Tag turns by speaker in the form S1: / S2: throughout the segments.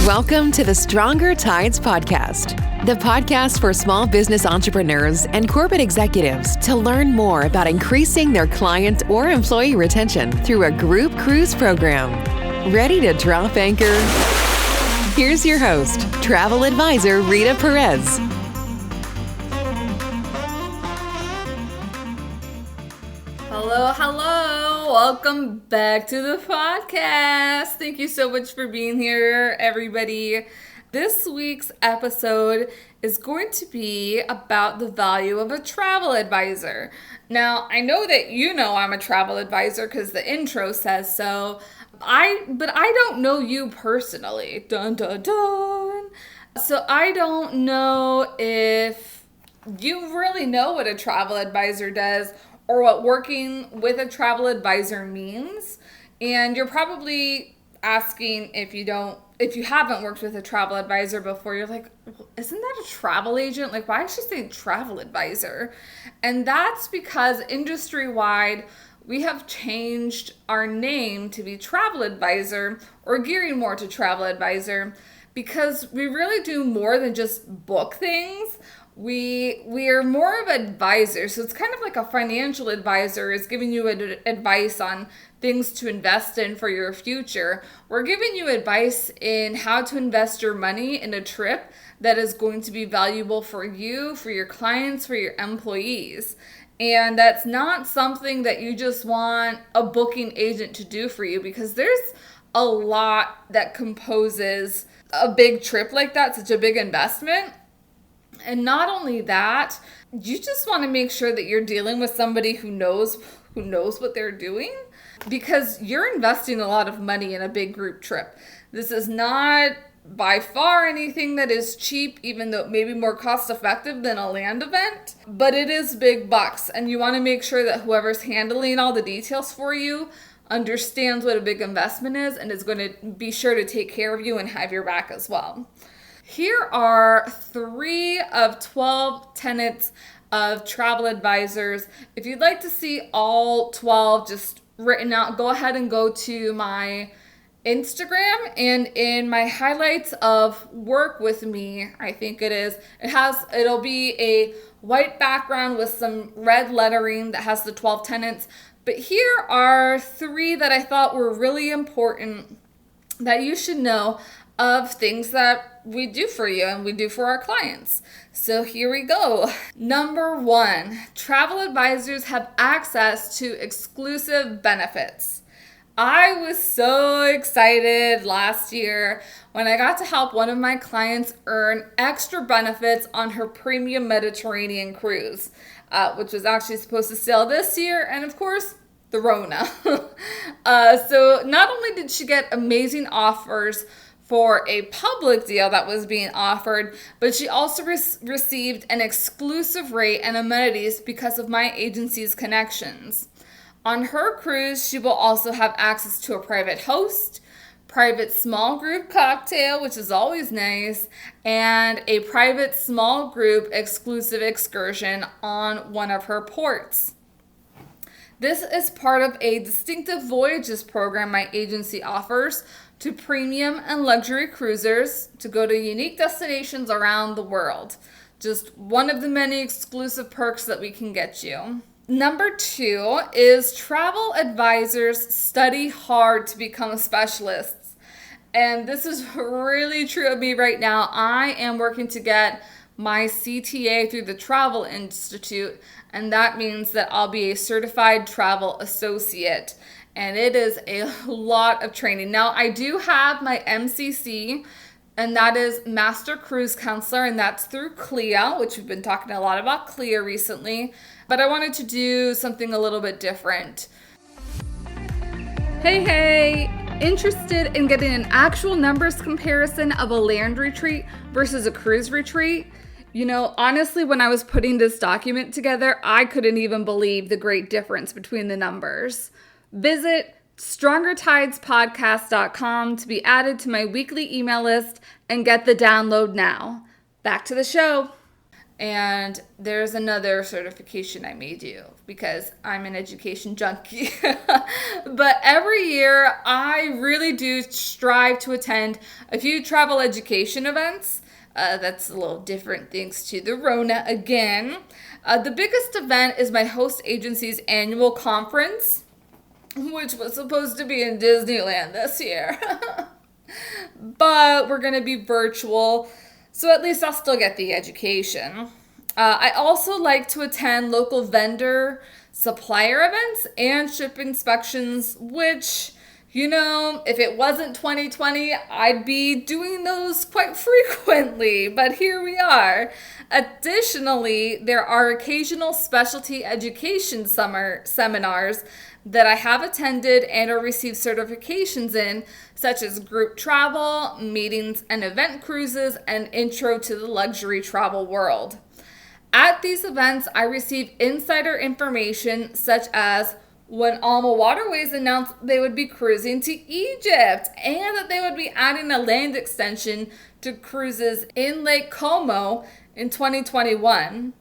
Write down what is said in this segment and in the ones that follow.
S1: Welcome to the Stronger Tides Podcast, the podcast for small business entrepreneurs and corporate executives to learn more about increasing their client or employee retention through a group cruise program. Ready to drop anchor? Here's your host, travel advisor Rita Perez.
S2: Hello. Welcome back to the podcast. Thank you so much for being here, everybody. This week's episode is going to be about the value of a travel advisor. Now, I know that you know I'm a travel advisor because the intro says so. But I don't know you personally. Dun, dun, dun. So I don't know if you really know what a travel advisor does or what working with a travel advisor means. And you're probably asking if you haven't worked with a travel advisor before, you're like, well, isn't that a travel agent? Like, why did she say travel advisor? And that's because industry-wide, we have changed our name to be travel advisor, or gearing more to travel advisor, because we really do more than just book things. We are more of an advisor. So it's kind of like a financial advisor is giving you advice on things to invest in for your future. We're giving you advice in how to invest your money in a trip that is going to be valuable for you, for your clients, for your employees. And that's not something that you just want a booking agent to do for you, because there's a lot that composes a big trip like that, such a big investment. And not only that, you just want to make sure that you're dealing with somebody who knows what they're doing, because you're investing a lot of money in a big group trip. This is not by far anything that is cheap, even though it may be more cost effective than a land event, but it is big bucks. And you want to make sure that whoever's handling all the details for you understands what a big investment is and is going to be sure to take care of you and have your back as well. Here are 3 of 12 tenets of travel advisors. If you'd like to see all 12 just written out, go ahead and go to my Instagram, and in my highlights of work with me, I think it'll be a white background with some red lettering that has the 12 tenets. But here are 3 that I thought were really important that you should know of things that we do for you and we do for our clients. So here we go. Number 1, travel advisors have access to exclusive benefits. I was so excited last year when I got to help one of my clients earn extra benefits on her premium Mediterranean cruise, which was actually supposed to sail this year, and of course, the Rona. So not only did she get amazing offers for a public deal that was being offered, but she also received an exclusive rate and amenities because of my agency's connections. On her cruise, she will also have access to a private host, private small group cocktail, which is always nice, and a private small group exclusive excursion on one of her ports. This is part of a distinctive voyages program my agency offers to premium and luxury cruisers to go to unique destinations around the world. Just one of the many exclusive perks that we can get you. Number 2 is travel advisors study hard to become specialists. And this is really true of me right now. I am working to get my CTA through the Travel Institute, and that means that I'll be a certified travel associate. And it is a lot of training. Now, I do have my MCC, and that is Master Cruise Counselor, and that's through CLIA, which we've been talking a lot about CLIA recently. But I wanted to do something a little bit different. Hey, interested in getting an actual numbers comparison of a land retreat versus a cruise retreat? You know, honestly, when I was putting this document together, I couldn't even believe the great difference between the numbers. Visit StrongerTidesPodcast.com to be added to my weekly email list and get the download now. Back to the show. And there's another certification I may do because I'm an education junkie. But every year, I really do strive to attend a few travel education events. That's a little different thanks to the Rona again. The biggest event is my host agency's annual conference, which was supposed to be in Disneyland this year. But we're going to be virtual, so at least I'll still get the education. I also like to attend local vendor supplier events and ship inspections, which, if it wasn't 2020, I'd be doing those quite frequently, but here we are. Additionally, there are occasional specialty education seminars that I have attended and or received certifications in, such as group travel, meetings and event cruises, and intro to the luxury travel world. At these events, I receive insider information such as when Alma Waterways announced they would be cruising to Egypt and that they would be adding a land extension to cruises in Lake Como in 2021.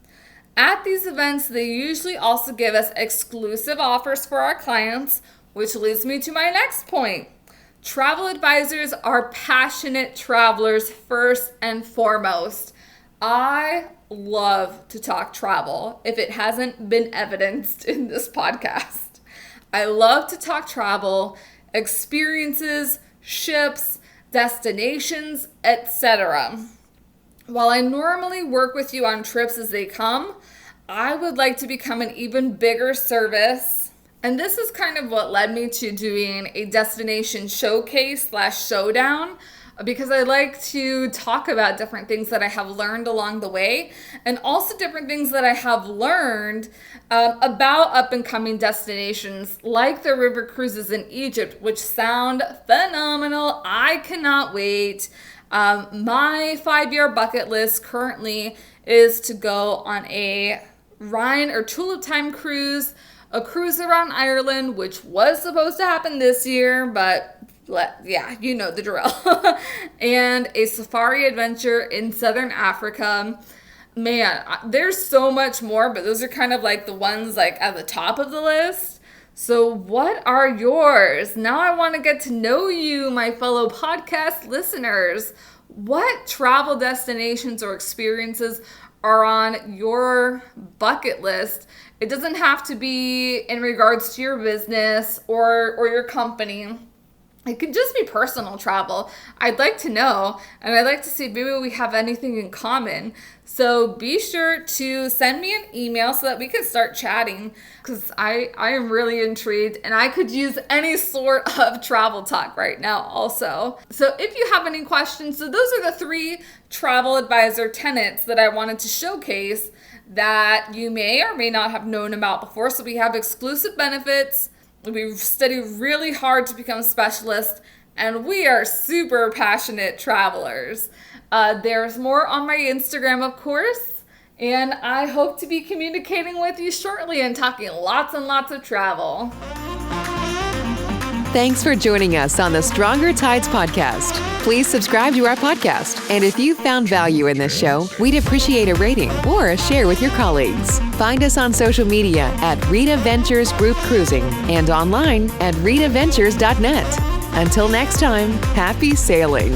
S2: At these events, they usually also give us exclusive offers for our clients, which leads me to my next point. Travel advisors are passionate travelers first and foremost. I love to talk travel, if it hasn't been evidenced in this podcast. I love to talk travel, experiences, ships, destinations, etc. While I normally work with you on trips as they come, I would like to become an even bigger service. And this is kind of what led me to doing a destination showcase / showdown, because I like to talk about different things that I have learned along the way, and also different things that I have learned about up and coming destinations like the river cruises in Egypt, which sound phenomenal. I cannot wait. My 5-year bucket list currently is to go on a Rhine or Tulip Time cruise, a cruise around Ireland, which was supposed to happen this year, but yeah, you know the drill, and a safari adventure in Southern Africa. Man, there's so much more, but those are kind of like the ones like at the top of the list. So what are yours? Now I want to get to know you, my fellow podcast listeners. What travel destinations or experiences are on your bucket list? It doesn't have to be in regards to your business or your company. It could just be personal travel. I'd like to know, and I'd like to see if maybe we have anything in common. So be sure to send me an email so that we can start chatting, because I am really intrigued and I could use any sort of travel talk right now also. So if you have any questions, so those are the 3 travel advisor tenets that I wanted to showcase that you may or may not have known about before. So we have exclusive benefits. We study really hard to become specialists, and we are super passionate travelers. There's more on my Instagram, of course, and I hope to be communicating with you shortly and talking lots and lots of travel.
S1: Thanks for joining us on the Stronger Tides podcast. Please subscribe to our podcast. And if you found value in this show, we'd appreciate a rating or a share with your colleagues. Find us on social media at Rita Ventures Group Cruising and online at ritaventures.net. Until next time, happy sailing.